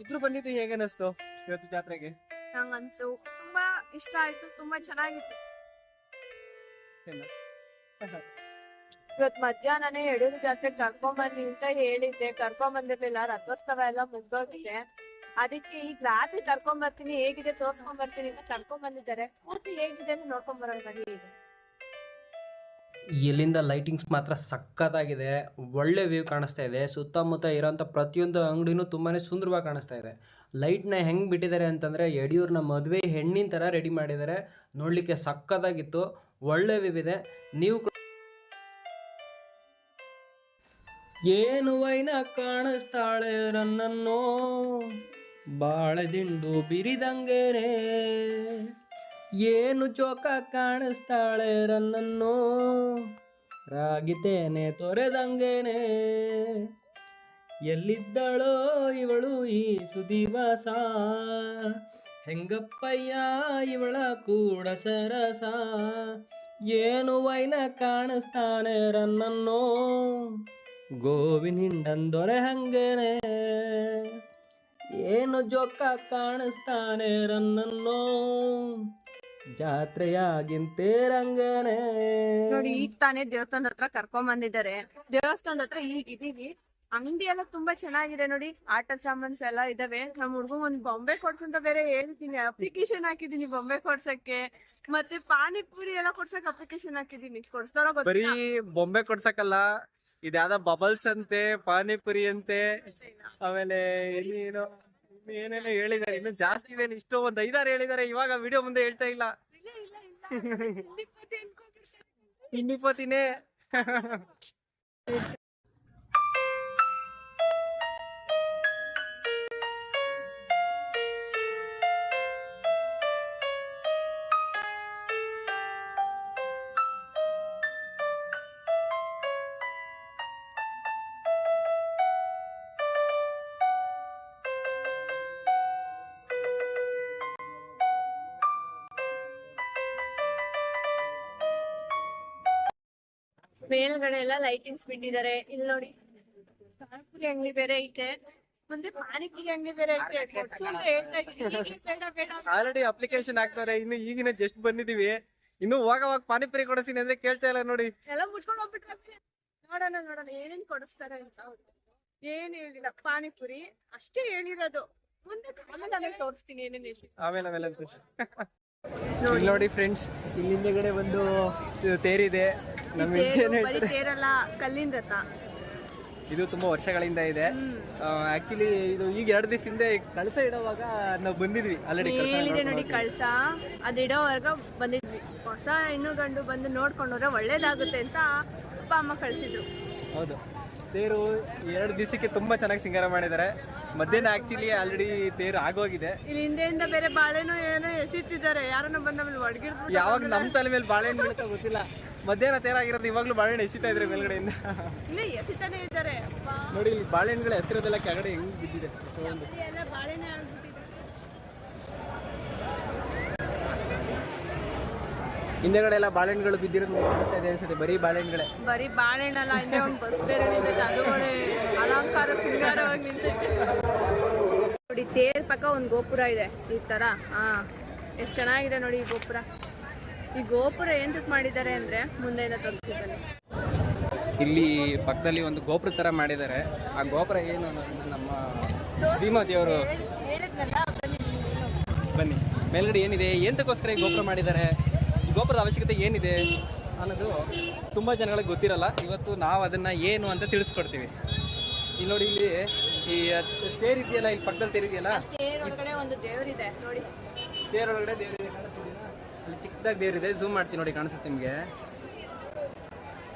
ಇಬ್ರು ಬಂದಿದ್ದು ಹೇಗೆ ಅನಿಸ್ತು ಇವತ್ತು ಜಾತ್ರೆಗೆ? ನಂಗಂತೂ ತುಂಬಾ ಇಷ್ಟ ಆಯ್ತು, ತುಂಬಾ ಚೆನ್ನಾಗಿತ್ತು. ಇವತ್ ಮಧ್ಯಾಹ್ನನೇ ಯಡೂರು ಜಾತ್ರೆ ಕರ್ಕೊಂಬನ್ನಿ ಅಂತ ಹೇಳಿದ್ದೆ, ಕರ್ಕೊಂಬಂದಿರ್ಲಿಲ್ಲ. ರಥೋತ್ಸವ ಎಲ್ಲ ಮುಗ್ದೋಗಿದೆ. ಅದಕ್ಕೆ ಈಗ ರಾತ್ರಿ ಕರ್ಕೊಂಬರ್ತೀನಿ, ಹೇಗಿದೆ ತೋರ್ಸ್ಕೊಂಬರ್ತೀನಿ ಅಂತ ಕರ್ಕೊಂಬಂದಿದ್ದಾರೆ. ಪೂರ್ತಿ ಹೇಗಿದೆ ಅಂತ ನೋಡ್ಕೊಂಬರೋಣ ಬನ್ನಿ. ಇಲ್ಲಿಂದ ಲೈಟಿಂಗ್ಸ್ ಮಾತ್ರ ಸಖತ್ತಾಗಿದೆ, ಒಳ್ಳೆ ವ್ಯೂ ಕಾಣಿಸ್ತಾ ಇದೆ. ಸುತ್ತಮುತ್ತ ಇರೋಂಥ ಪ್ರತಿಯೊಂದು ಅಂಗಡಿನೂ ತುಂಬಾ ಸುಂದರವಾಗಿ ಕಾಣಿಸ್ತಾ ಇದೆ. ಲೈಟ್ನ ಹೆಂಗೆ ಬಿಟ್ಟಿದ್ದಾರೆ ಅಂತಂದರೆ ಯಡಿಯೂರಿನ ಮದುವೆ ಹೆಣ್ಣಿನ ಥರ ರೆಡಿ ಮಾಡಿದ್ದಾರೆ. ನೋಡಲಿಕ್ಕೆ ಸಖತ್ತಾಗಿತ್ತು, ಒಳ್ಳೆ ವ್ಯೂ ಇದೆ. ನೀವು ಏನು ವೈನ ಕಾಣಿಸ್ತಾಳೆ ನನ್ನನ್ನು ಬಾಳೆ ದಿಂಡು ಬಿರಿದಂಗೆನೆ, ಏನು ಚೋಕ ಕಾಣಿಸ್ತಾಳೆ ನನ್ನನ್ನು ರಾಗಿತೇನೆ ತೊರೆದಂಗೆನೆ, ಎಲ್ಲಿದ್ದಳೋ ಇವಳು ಈ ಸುದಿವಾಸ, ಹೆಂಗಪ್ಪಯ್ಯ ಇವಳ ಕೂಡ ಸರಸ, ಏನು ವೈನ ಕಾಣಿಸ್ತಾನೆ ರನ್ನನ್ನು ಗೋವಿನ ಹಿಂಡಂದೊರೆ ಹಂಗೇನೆ, ಏನು ಜೋಕ ಕಾಣಿಸ್ತಾನೆ ರನ್ನನ್ನು ಜಾತ್ರೆಯಾಗಿಂತೇರಂಗನೆ. ನೋಡಿ, ಈಗ ತಾನೇ ದೇವಸ್ಥಾನದ ಹತ್ರ ಕರ್ಕೊಂಡ್ ಬಂದಿದ್ದಾರೆ. ದೇವಸ್ಥಾನದ ಹತ್ರ ಈಗ ಇದೀವಿ. ಅಂಗಡಿ ಎಲ್ಲ ತುಂಬಾ ಚೆನ್ನಾಗಿದೆ ನೋಡಿ, ಆಟ ಸಾಮಾನ್ಸ್ ಎಲ್ಲ ಇದಾವೆ. ನಮ್ ಹುಡ್ಗಂಗ್ ಒಂದ್ ಬೊಂಬೆ ಕೊಡ್ಸಂತ ಬೇರೆ ಹೇಳ್ತೀನಿ, ಅಪ್ಲಿಕೇಶನ್ ಹಾಕಿದೀನಿ ಬೊಂಬೆ ಕೊಡ್ಸಕ್ಕೆ. ಮತ್ತೆ ಪಾನಿಪುರಿ ಎಲ್ಲ ಕೊಡ್ಸಕ್ ಅಪ್ಲಿಕೇಶನ್ ಹಾಕಿದೀನಿ. ಕೊಡ್ಸ್ತಾರೋ ಬರೀ ಗೊತ್ತಿಲ್ಲ. ಬೊಂಬೆ ಕೊಡ್ಸಕ್ಕಲ್ಲ, ಇದ್ಯಾವ್ದ ಬಬಲ್ಸ್ ಅಂತೆ, ಪಾನಿಪುರಿ ಅಂತೆ, ಆಮೇಲೆ ಏನೇನೋ ಏನೇನೋ ಹೇಳಿದಾರೆ. ಇನ್ನು ಜಾಸ್ತಿ ಇದೆ, ಇಷ್ಟು ಒಂದ್ 5-6 ಹೇಳಿದಾರೆ. ಇವಾಗ ವಿಡಿಯೋ ಮುಂದೆ ಹೇಳ್ತಾ ಇಲ್ಲ. ತಿಂಡಿಪತಿನೇ. ಮೇಲ್ಗಡೆ ಎಲ್ಲ ಲೈಟಿಂಗ್ಸ್ ಬಿಟ್ಟಿದ್ದಾರೆ. ಇಲ್ಲಿ ನೋಡಿ, ಪಾನಿಪುರಿ ಅಂಗಡಿ ಬೇರೆ ಐತೆ, ಮುಂದೆ ಪಾನಿಪುರಿ ಅಂಗಡಿ ಬೇರೆ ಐತೆ. ಆಲ್ರೆಡಿ ಅಪ್ಲಿಕೇಶನ್ ಹಾಕ್ತಾರೆ. ಇನ್ನು ಈಗಿನ ಜಸ್ಟ್ ಬಂದಿದೀವಿ. ಇನ್ನು ಹೋಗವಾಗ ಪಾನಿಪುರಿ ಕೊಡಿಸ್ತೀನಿ ಅಂದ್ರೆ ಕೇಳ್ತಾ ಇಲ್ಲ ನೋಡಿ. ಎಲ್ಲ ಮುಚ್ಕೊಂಡು ಹೋಗ್ಬಿಟ್ರೆ ನೋಡೋಣ ಏನೇನ್ ಕೊಡಿಸ್ತಾರೆ ಅಂತ. ಏನ್ ಹೇಳಿಲ್ಲ, ಪಾನಿಪುರಿ ಅಷ್ಟೇ ಹೇಳಿರೋದು. ಮುಂದೆ ಆಮೇಲೆ ತೋರಿಸ್ತೀನಿ ಏನೇನ್ ಹೇಳಿ. ಆಮೇಲೆ ನೋಡಿ ಫ್ರೆಂಡ್ಸ್, ಇಲ್ಲಿ ಹಿಂದೆಗಡೆ ಒಂದು ತೇರಿದೆ. ಬರೀ ತೇರಲ್ಲ, ಕಲ್ಲಿನ ರಥ. ಇದು ತುಂಬಾ ವರ್ಷಗಳಿಂದ ಇದೆ. ಆಕ್ಚುಲಿ ಇದು ಈಗ 2 ದಿವಸದಿಂದ ಕಳಸ ಇಡೋವಾಗ ನಾವು ಬಂದಿದ್ವಿ. ಆಲ್ರೆಡಿ ನೋಡಿ ಕಳಸ ಅದ್ ಇಡೋವರ್ಗ ಬಂದಿದ್ವಿ. ಹೊಸ ಹೆಣ್ಣು ಗಂಡು ಬಂದು ನೋಡ್ಕೊಂಡು ಹೋದ್ರೆ ಒಳ್ಳೇದಾಗುತ್ತೆ ಅಂತ ಅಪ್ಪ ಅಮ್ಮ ಕಳ್ಸಿದ್ರು. ಹೌದು, ತೇರು 2 ದಿವಸಕ್ಕೆ ತುಂಬಾ ಚೆನ್ನಾಗಿ ಸಿಂಗಾರ ಮಾಡಿದ್ದಾರೆ. ಮಧ್ಯಾಹ್ನ ಆಕ್ಚುಲಿ ಆಲ್ರೆಡಿ ತೇರು ಆಗೋಗಿದೆ. ಇಲ್ಲಿ ಹಿಂದೆಯಿಂದ ಬೇರೆ ಬಾಳೆನೋ ಏನೋ ಎಸಿತಿದ್ದಾರೆ. ಯಾರನ್ನ ಬಂದ ಮೇಲೆ ಒಡಗಿರ್ತಾರೆ. ಯಾವಾಗ ನಮ್ಮ ತಲೆ ಮೇಲೆ ಬಾಳೆಹಣ್ಣು ಬೀಳುತ್ತಾ ಗೊತ್ತಿಲ್ಲ. ಮಧ್ಯಾಹ್ನ ತೇರಾಗಿರೋದು, ಇವಾಗ್ಲೂ ಬಾಳೆಹಣ್ಣು ಎಸಿತಾ ಇದ್ರೆ ಮೇಲ್ಗಡೆಯಿಂದ. ಇಲ್ಲ, ಎಸಿತಾನೆ ಇದ್ದಾರೆ. ನೋಡಿ, ಇಲ್ಲಿ ಬಾಳೆಹಣ್ಣುಗಳ ಹೆಸರದೆಲ್ಲ ಕೆಳಗಡೆ ಹೆಂಗ್ ಬಿದ್ದಿದೆ. ಎಲ್ಲ ಬಾಳೆನೇ ಆಗ್ಬಿಟ್ಟಿದೆ. ಹಿಂದೆಗಡೆ ಎಲ್ಲ ಬಾಳೆಹಣ್ಣುಗಳು ಬಿದ್ದಿರೋದು ಕಾಣಿಸ್ತಾ ಇದೆ ಅನ್ಸುತ್ತೆ. ಬರೀ ಬಾಳೆಹಣ್ಣುಗಳೇ. ಬರೀ ಬಾಳೆಹಣ್ಣಲ್ಲ, ಹಿಂದೆ ಒಂದು ಬಸ್ ಬೇರೆ ನಿಂತೈತೆ. ಅದು ಒಳ್ಳೆ ಅಲಂಕಾರ ಸಿಂಗಾರವಾಗಿ ನಿಂತೈತೆ ನೋಡಿ. ತೇರ್ ಪಕ್ಕ ಒಂದು ಗೋಪುರ ಇದೆ ಈ ತರ. ಎಷ್ಟು ಚೆನ್ನಾಗಿದೆ ನೋಡಿ ಈ ಗೋಪುರ. ಈ ಗೋಪುರ ಎಂತಕ್ ಮಾಡಿದ್ದಾರೆ ಅಂದ್ರೆ ಮುಂದೆ ತೋರಿಸ್ತಿದ್ದಾನೆ. ಇಲ್ಲಿ ಪಕ್ಕದಲ್ಲಿ ಒಂದು ಗೋಪುರ ತರ ಮಾಡಿದ್ದಾರೆ. ಆ ಗೋಪುರ ಏನು ನಮ್ಮ ಶ್ರೀಮತಿಯವರು ಬನ್ನಿ ಮೇಲ್ಗಡೆ ಏನಿದೆ, ಎಂತಕ್ಕೋಸ್ಕರ ಈ ಗೋಪುರ ಮಾಡಿದ್ದಾರೆ, ಈ ಗೋಪುರದ ಅವಶ್ಯಕತೆ ಏನಿದೆ ಅನ್ನೋದು ತುಂಬ ಜನಗಳಿಗೆ ಗೊತ್ತಿರಲ್ಲ. ಇವತ್ತು ನಾವು ಅದನ್ನು ಏನು ಅಂತ ತಿಳಿಸ್ಕೊಡ್ತೀವಿ. ಇಲ್ಲಿ ನೋಡಿ, ಇಲ್ಲಿ ಈ ತೇರ್ ಇದೆಯಲ್ಲ, ಇಲ್ಲಿ ಪಕ್ಕದಲ್ಲಿ ತೇರ್ ಇದೆಯಲ್ಲ, ಒಂದು ದೇವರಿದೆ ನೋಡಿ. ತೇರೊಳಗಡೆ ದೇವರಿದೆ, ಕಾಣಿಸ್ತಿದೆಯಾ? ಅಲ್ಲಿ ಚಿಕ್ಕದಾಗಿ ದೇವರಿದೆ. ಝೂಮ್ ಮಾಡ್ತೀನಿ ನೋಡಿ, ಕಾಣಿಸುತ್ತೆ ನಿಮಗೆ?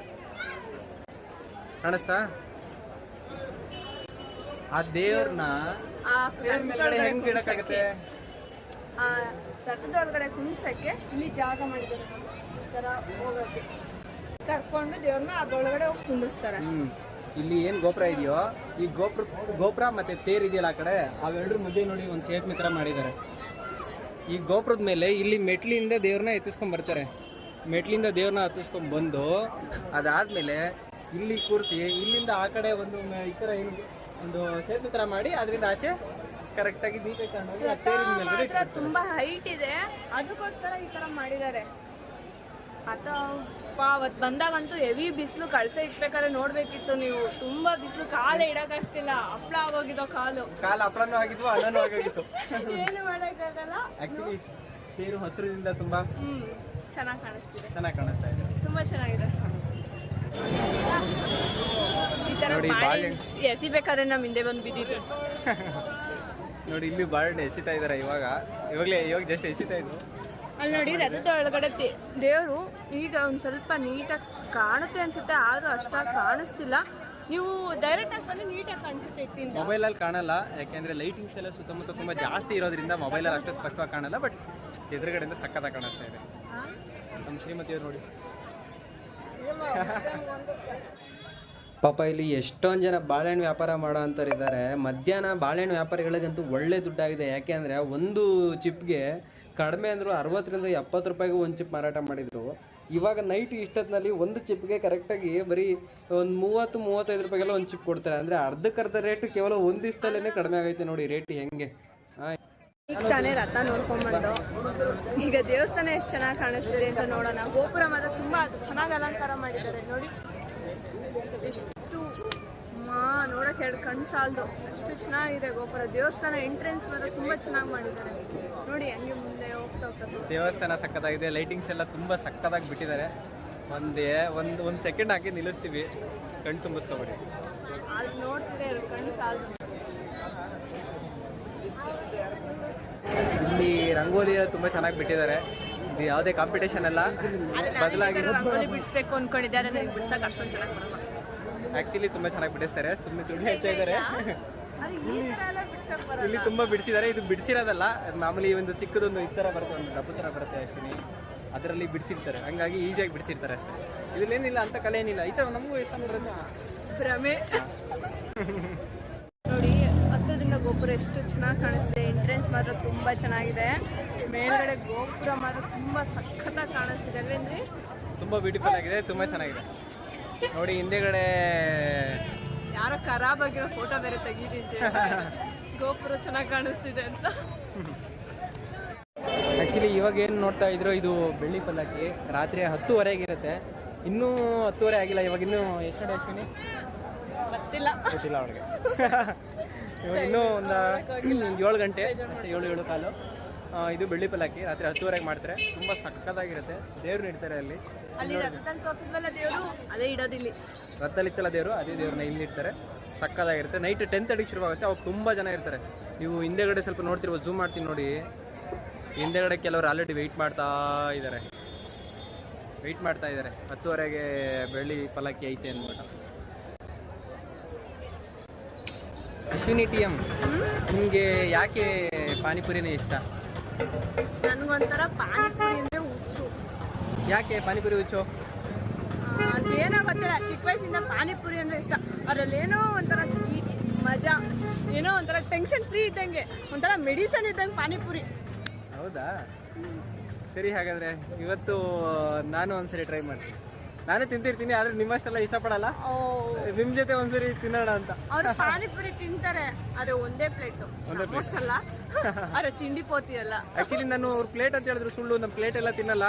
ಕಾಣಿಸ್ತಾ? ಆ ದೇವ್ರನ್ನ ಹೆಂಗ್ ಇಡಕ್ಕಾಗತ್ತೆ? ರಥದೊಳಗಡೆ ಕುಣಿಸಕ್ಕೆ ಇಲ್ಲಿ ಜಾಗ ಮಾಡಿದ್ದಾರೆ. ಈ ತರ ಹೋಗಕ್ಕೆ ಕರ್ಕೊಂಡು ದೇವ್ರನ್ನ ಅದೊಳಗಡೆ ಹೋಗಿ ಕುಂಡಿಸ್ತಾರೆ. ಇಲ್ಲಿ ಏನ್ ಗೋಪುರ ಇದೆಯೋ, ಈ ಗೋಪುರ ಮತ್ತೆ ತೇರ್ ಇದೆಯಲ್ಲ ಆ ಕಡೆ, ಅವೆರಡರ ಮಧ್ಯೆ ನೋಡಿ ಒಂದು ಸೇತುವೆ ತರ ಮಾಡಿದ್ದಾರೆ. ಈ ಗೋಪುರದ ಮೇಲೆ ಇಲ್ಲಿ ಮೆಟ್ಲಿಂದ ದೇವ್ರನ್ನ ಎತ್ತಿಸ್ಕೊಂಡ್ ಬರ್ತಾರೆ. ಮೆಟ್ಲಿಂದ ದೇವ್ರನ್ನ ಹತ್ತಿಸ್ಕೊಂಡ್ ಬಂದು ಅದಾದ್ಮೇಲೆ ಇಲ್ಲಿ ಕೂರಿಸಿ, ಇಲ್ಲಿಂದ ಆ ಕಡೆ ಒಂದು ಈ ಥರ ಏನು ಒಂದು ಸೇತುವೆ ಥರ ಮಾಡಿ ಅದರಿಂದ ಆಚೆ ಕರೆಕ್ಟ್ ಆಗಿ ನೀಟಾಗಿ ತಗೊಂಡೋಗಿ ಆ ರಥ ತೇರಿನ ಮೇಲ್ಗಡೆ ಮಾತ್ರ ಇಟ್ಬಿಡ್ತಾರೆ. ತುಂಬಾ ಹೈಟ್ ಇದೆ, ಅದಕ್ಕೋಸ್ಕರ ಈ ತರ ಮಾಡಿದ್ದಾರೆ. ಅವತ್ ಬಂದಾಗಂತೂ ಹೆವಿ ಬಿಸಿಲು, ಕಳ್ಸೆ ಇಟ್ಬೇಕಾದ್ರೆ ನೋಡ್ಬೇಕಿತ್ತು ನೀವು. ತುಂಬಾ ಬಿಸಿಲು, ಕಾಲೇ ಇಡಕ್ಕಾಗ್ತಿಲ್ಲ, ಹಪ್ಳ ಆಗೋಗಿದ್ದೋ ಕಾಲು. ಕಾಲು ಹಪ್ಪಳನೂ ಆಗಿದ್ವು, ಅನ್ನನೂ ಆಗೋಗಿತ್ತು. ಏನು ಮಾಡಕ್ಕಾಗಲ್ಲ. ಆಕ್ಚುಲಿ ತೇರು ಹತ್ರದಿಂದ ತುಂಬಾ ಚೆನ್ನಾಗಿ ಕಾಣಿಸ್ತಿದೆ, ಚೆನ್ನಾಗಿ ಕಾಣಿಸ್ತಾ ಇದೆ. ತುಂಬಾ ಚೆನ್ನಾಗಿದೆ. ಈ ತರ ನೋಡಿ, ಎಸಿಬೇಕಾದ್ರೆ ನಮ್ ಹಿಂದೆ ಬಂದು ಬಿದ್ದಿತ್ತು. ನೋಡಿ ಇಲ್ಲಿ ಬಾಳೆಹಣ್ಣು ಎಸಿತಾ ಇದಾರೆ ಇವಾಗ ಜಸ್ಟ್ ಎಸಿತಾ ಇದ್ವು. ಅಲ್ಲಿ ನೋಡಿ ರಥದ ಒಳಗಡೆ ದೇವರು ಈಗ ಒಂದ್ ಸ್ವಲ್ಪ ನೀಟಾಗಿ ಕಾಣುತ್ತೆ ಅನ್ಸುತ್ತೆ, ಆದ್ರೂ ಅಷ್ಟಾಗಿ ಕಾಣಿಸ್ತಿಲ್ಲ. ನೀವು ಡೈರೆಕ್ಟ್ ಆಗಿ ಬಂದು ನೀಟಾಗಿ ಕಾಣಿಸುತ್ತೆ ಇಟ್ಟಿಂದ. ಮೊಬೈಲಲ್ಲಿ ಕಾಣಲ್ಲ, ಯಾಕೆಂದ್ರೆ ಲೈಟಿಂಗ್ಸ್ ಎಲ್ಲ ಸುತ್ತಮುತ್ತ ತುಂಬಾ ಜಾಸ್ತಿ ಇರೋದ್ರಿಂದ ಮೊಬೈಲಲ್ಲಿ ಅಷ್ಟು ಸ್ಪಷ್ಟವಾಗಿ ಕಾಣಲ್ಲ. ಬಟ್ ಎದುರುಗಡೆಯಿಂದ ಸಕ್ಕತ್ತಾಗಿ ಕಾಣಿಸ್ತಾ ಇದೆ. ನಮ್ಮ ಶ್ರೀಮತಿಯವ್ರು ನೋಡಿ ಪಾಪ ಇಲ್ಲಿ ಎಷ್ಟೊಂದು ಜನ ಬಾಳೆಹಣ್ಣು ವ್ಯಾಪಾರ ಮಾಡೋ ಅಂಥವ್ರಿದ್ದಾರೆ. ಮಧ್ಯಾಹ್ನ ಬಾಳೆಹಣ್ಣು ವ್ಯಾಪಾರಿಗಳಿಗಂತೂ ಒಳ್ಳೆ ದುಡ್ಡಾಗಿದೆ. ಯಾಕೆಂದರೆ ಒಂದು ಚಿಪ್ಗೆ ಕಡಿಮೆ ಅಂದರೂ 60ರಿಂದ 70 ರೂಪಾಯಿಗೂ ಒಂದು ಚಿಪ್ ಮಾರಾಟ ಮಾಡಿದರು. ಇವಾಗ ನೈಟ್ ಇಷ್ಟೊತ್ತಿನಲ್ಲಿ ಒಂದು ಚಿಪ್ಗೆ ಕರೆಕ್ಟಾಗಿ ಬರೀ ಒಂದು 30-35 ರೂಪಾಯಿಗೆಲ್ಲ ಒಂದು ಚಿಪ್ ಕೊಡ್ತಾರೆ. ಅಂದರೆ ಅರ್ಧಕ್ಕರ್ಧ ರೇಟು ಕೇವಲ ಒಂದು ದಿವಸದಲ್ಲೇ ಕಡಿಮೆ ಆಗೈತೆ ನೋಡಿ ರೇಟ್ ಹೆಂಗೆ. ಈಗ ತಾನೇ ರಥ ನೋಡ್ಕೊಂಡ್ಬಂದು ಈಗ ದೇವಸ್ಥಾನ ಎಷ್ಟು ಚೆನ್ನಾಗಿ ಕಾಣಿಸ್ತಿದೆ ಅಂತ ನೋಡೋಣ. ಗೋಪುರ ಮಾತ್ರ ತುಂಬಾ ಚೆನ್ನಾಗಿ ಅಲಂಕಾರ ಮಾಡಿದ್ದಾರೆ ನೋಡಿ. ಎಷ್ಟು ನೋಡಕ್ಕೆ ಎರಡು ಕಣ್ಣು ಸಾಲದು, ಅಷ್ಟು ಚೆನ್ನಾಗಿದೆ ಗೋಪುರ. ದೇವಸ್ಥಾನ ಎಂಟ್ರೆನ್ಸ್ ಮಾತ್ರ ತುಂಬಾ ಚೆನ್ನಾಗಿ ಮಾಡಿದ್ದಾರೆ ನೋಡಿ. ಹಂಗೆ ಮುಂದೆ ಹೋಗ್ತಾ ದೇವಸ್ಥಾನ ಸಕ್ಕತ್ತಾಗಿದೆ. ಲೈಟಿಂಗ್ಸ್ ಎಲ್ಲ ತುಂಬಾ ಸಕ್ಕತ್ತಾಗಿ ಬಿಟ್ಟಿದ್ದಾರೆ. ಒಂದು ಸೆಕೆಂಡ್ ಹಾಕಿ ನಿಲ್ಲಿಸ್ತೀವಿ, ಕಣ್ಣು ತುಂಬಿಸ್ಕೊಬೇಡಿ. ಅಲ್ಲಿ ನೋಡ್ತಿದ್ರೆ ಎರಡು ಕಣ್ಣು ಸಾಲದು. ಇಲ್ಲಿ ರಂಗೋಲಿ ತುಂಬಾ ಚೆನ್ನಾಗಿ ಬಿಟ್ಟಿದ್ದಾರೆ. ಇದು ಯಾವುದೇ ಕಾಂಪಿಟೇಷನ್ ಅಲ್ಲ, ಬದಲಾಗಿ ರಂಗೋಲಿ ಬಿಡಿಸ್ಬೇಕು ಅನ್ಕೊಂಡಿದ್ದೆ, ಆದರೆ ನನಗೆ ಬಿಡ್ಸಕ್ಕೆ ಅಷ್ಟೊಂದು ಚೆನ್ನಾಗಿ ಬರಲ್ಲ. ಆಕ್ಚುಲಿ ತುಂಬಾ ಚೆನ್ನಾಗಿ ಬಿಡಿಸ್ತಾರೆ, ಸುಮ್ಮನೆ ಸುಳ್ಳು ಹೇಳ್ತಾ ಇದ್ದಾರೆ. ಇಲ್ಲಿ ತುಂಬಾ ಬಿಡಿಸಿದ್ದಾರೆ. ಇದು ಬಿಡಿಸಿರೋದಲ್ಲ, ಮಾಮೂಲಿ ಒಂದು ಚಿಕ್ಕದೊಂದು ಈ ಥರ ಬರುತ್ತೆ, ಒಂದು ಡಬ್ಬು ಥರ ಬರುತ್ತೆ ಅಷ್ಟೇ, ಅದರಲ್ಲಿ ಬಿಡಿಸಿರ್ತಾರೆ. ಹಂಗಾಗಿ ಈಸಿಯಾಗಿ ಬಿಡಿಸಿರ್ತಾರೆ ಅಷ್ಟೇ. ಇದ್ರಲ್ಲೇನಿಲ್ಲ ಅಂತ ಕಲೆ ಏನಿಲ್ಲ. ಈ ಥರ ನಮಗೂ ಭ್ರಮೆ ನೋಡಿ. ಹತ್ತದಿಂದ ಗೋಪುರ ಎಷ್ಟು ಚೆನ್ನಾಗಿ ಕಾಣಿಸ್ತಿದೆ. ಎಂಟ್ರೆನ್ಸ್ ಮಾತ್ರ ತುಂಬಾ ಚೆನ್ನಾಗಿದೆ. ಮೇಲ್ಗಡೆ ಗೋಪುರ ಮಾತ್ರ ತುಂಬಾ ಸಖತ್ತಾಗಿ ಕಾಣಿಸ್ತಿದೆ ಅಲ್ವೇನ್ರಿ? ತುಂಬಾ ಬ್ಯೂಟಿಫುಲ್ ಆಗಿದೆ, ತುಂಬಾ ಚೆನ್ನಾಗಿದೆ ನೋಡಿ. ಹಿಂದೆಗಡೆ ಯಾರೋ ಖರಾಬ್ ಆಗಿರೋ ಫೋಟೋ ಬೇರೆ ತೆಗೀತಿದ್ದೆ, ಗೋಪುರ ಚೆನ್ನಾಗಿ ಕಾಣಿಸ್ತಿದೆ ಅಂತ. ಆ್ಯಕ್ಚುಲಿ ಇವಾಗ ಏನು ನೋಡ್ತಾ ಇದ್ರು, ಇದು ಬೆಳ್ಳಿ ಪಲ್ಲಕ್ಕಿ ರಾತ್ರಿ 10:30 ಇರುತ್ತೆ. ಇನ್ನೂ 10:30 ಆಗಿಲ್ಲ. ಇವಾಗ ಇನ್ನೂ ಎಷ್ಟು ಗಂಟೆ ಅಶ್ವಿನಿ? ಗೊತ್ತಿಲ್ಲ ಅವ್ರಿಗೆ. ಇವಾಗ ಇನ್ನೂ ಒಂದು 7 ಗಂಟೆ ಅಷ್ಟೇ, 7 ಕಾಲು. ಇದು ಬೆಳ್ಳಿ ಪಲ್ಲಕ್ಕಿ ರಾತ್ರಿ 10:30 ಮಾಡ್ತಾರೆ. ತುಂಬ ಸಕ್ಕತ್ತಾಗಿರುತ್ತೆ. ದೇವ್ರನ್ನ ಇಡ್ತಾರೆ ಅಲ್ಲಿ. ಅಲ್ಲಿ ರಥದಲ್ಲಿ ತೋರಿಸಿದ್ವಲ್ಲ ದೇವರು, ಅದೇ ಇಡೋದಿಲ್ಲಿ. ರಥದಲ್ಲಿತ್ತಲ್ಲ ದೇವರು, ಅದೇ ದೇವ್ರನ್ನ ಇಲ್ಲಿ ಇಡ್ತಾರೆ. ಸಕ್ಕತ್ತಾಗಿರುತ್ತೆ. ನೈಟ್ 10:30 ಶುರುವಾಗುತ್ತೆ. ಅವಾಗ ತುಂಬ ಜನ ಇರ್ತಾರೆ. ನೀವು ಹಿಂದೆಗಡೆ ಸ್ವಲ್ಪ ನೋಡ್ತಿರ್ಬೋದು, ಝೂಮ್ ಮಾಡ್ತೀನಿ ನೋಡಿ. ಹಿಂದೆಗಡೆ ಕೆಲವರು ಆಲ್ರೆಡಿ ವೆಯ್ಟ್ ಮಾಡ್ತಾ ಇದ್ದಾರೆ. 10:30ಗೆ ಬೆಳ್ಳಿ ಪಲ್ಲಕ್ಕಿ ಐತೆ ಅಂದ್ಬಿಟ್ಟು. ಅಶ್ವಿನಿ TM, ನಿಮಗೆ ಯಾಕೆ ಪಾನಿಪುರಿನೇ ಇಷ್ಟ? ನನಗೊಂಥರ ಪಾನಿಪುರಿ ಅಂದರೆ ಹುಚ್ಚು. ಯಾಕೆ ಪಾನಿಪುರಿ ಹುಚ್ಚು? ಅದೇನೋ ಗೊತ್ತಿಲ್ಲ, ಚಿಕ್ಕ ವಯಸ್ಸಿಂದ ಪಾನಿಪುರಿ ಅಂದರೆ ಇಷ್ಟ. ಅದರಲ್ಲೇನೋ ಒಂಥರ ಸ್ವೀಟ್ ಮಜಾ, ಏನೋ ಒಂಥರ ಟೆನ್ಷನ್ ಫ್ರೀ ಇದ್ದಂಗೆ, ಒಂಥರ ಮೆಡಿಸನ್ ಇದ್ದಂಗೆ ಪಾನಿಪುರಿ. ಹೌದಾ? ಸರಿ, ಹಾಗಾದರೆ ಇವತ್ತು ನಾನು ಒಂದ್ಸರಿ ಟ್ರೈ ಮಾಡ್ತೀನಿ. ನಾನು ತಿಂತಿರ್ತೀನಿ, ಆದರೆ ನಿಮ್ಮಷ್ಟೆಲ್ಲ ಇಷ್ಟಪಡಲ್ಲ. ನಿಮ್ಮ ಜೊತೆ ಒಂದ್ಸರಿ ತಿನ್ನೋಣ ಅಂತ. ಅವರು ಪಾನಿಪುರಿ ತಿಂತಾರೆ, ಆದರೆ ಒಂದೇ ಪ್ಲೇಟು ಅಲ್ಲ. ಅರೆ ತಿಂಡಿ ಪೋತಿ ಅಲ್ಲ. ಆ್ಯಕ್ಚುಲಿ ನಾನು ಅವ್ರ ಪ್ಲೇಟ್ ಅಂತ ಹೇಳಿದ್ರು ಸುಳ್ಳು. ನಮ್ಮ ಪ್ಲೇಟ್ ಎಲ್ಲ ತಿನ್ನಲ್ಲ,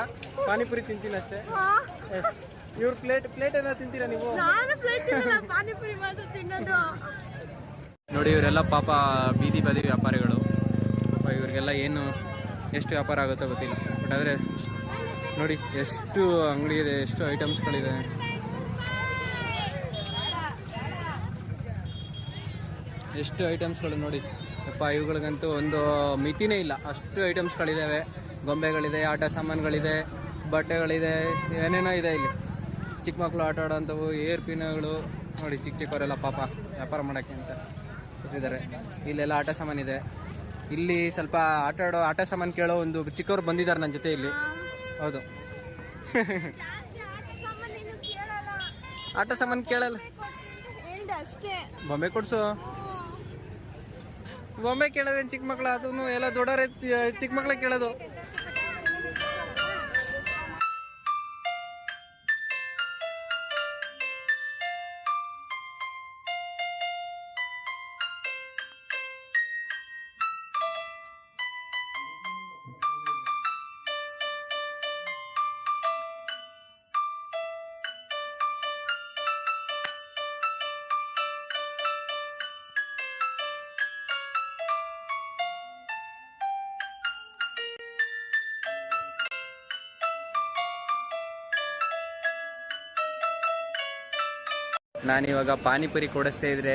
ಪಾನಿಪುರಿ ತಿಂತೀನಿ ಅಷ್ಟೇ. ಎಸ್, ಇವ್ರ ಪ್ಲೇಟ್ ಎಲ್ಲ ತಿಂತೀರಾ ನೀವು? ನಾನು ಪ್ಲೇಟ್ ತಿನ್ನಲ್ಲ, ಪಾನಿಪುರಿ ಮಾತ್ರ ತಿನ್ನೋದು. ನೋಡಿ, ಇವರೆಲ್ಲ ಪಾಪ ಬೀದಿ ಬದಿ ವ್ಯಾಪಾರಿಗಳು. ಇವ್ರಿಗೆಲ್ಲ ಏನು ಎಷ್ಟು ವ್ಯಾಪಾರ ಆಗುತ್ತೋ ಗೊತ್ತಿಲ್ಲ. ಬಟ್ ಆದರೆ ನೋಡಿ ಎಷ್ಟು ಅಂಗಡಿ ಇದೆ, ಎಷ್ಟು ಐಟಮ್ಸ್ಗಳಿದೆ. ಎಷ್ಟು ಐಟಮ್ಸ್ಗಳು ನೋಡಿ ಅಪ್ಪ. ಇವುಗಳಿಗಂತೂ ಒಂದು ಮಿತಿನೇ ಇಲ್ಲ, ಅಷ್ಟು ಐಟಮ್ಸ್ಗಳಿದ್ದಾವೆ. ಗೊಂಬೆಗಳಿದೆ, ಆಟ ಸಾಮಾನುಗಳಿದೆ, ಬಟ್ಟೆಗಳಿದೆ, ಏನೇನೋ ಇದೆ ಇಲ್ಲಿ. ಚಿಕ್ಕ ಮಕ್ಕಳು ಆಟ ಆಡೋಂಥವು, ಏರ್ ಪಿನ್ಗಳು ನೋಡಿ. ಚಿಕ್ಕವರೆಲ್ಲ ಪಾಪ ವ್ಯಾಪಾರ ಮಾಡೋಕ್ಕೆ ಅಂತ ಕೂತಿದ್ದಾರೆ. ಇಲ್ಲೆಲ್ಲ ಆಟ ಸಾಮಾನಿದೆ. ಇಲ್ಲಿ ಸ್ವಲ್ಪ ಆಟ ಸಾಮಾನು ಕೇಳೋ ಒಂದು ಚಿಕ್ಕವ್ರು ಬಂದಿದ್ದಾರೆ ನನ್ನ ಜೊತೆ ಇಲ್ಲಿ. ಹೌದು, ಆಟ ಸಾಮಾನು ಕೇಳಲ್ಲ. ಬೊಂಬೆ ಕೊಡ್ಸು. ಬೊಂಬೆ ಕೇಳೋದೇನು ಚಿಕ್ಕ ಮಕ್ಳು? ಅದನ್ನು ಎಲ್ಲ ದೊಡ್ಡವರೇ ಚಿಕ್ಕ ಮಕ್ಳ ಕೇಳೋದು. ನಾನಿವಾಗ ಪಾನಿಪುರಿ ಕೊಡಿಸ್ತಾ ಇದ್ರೆ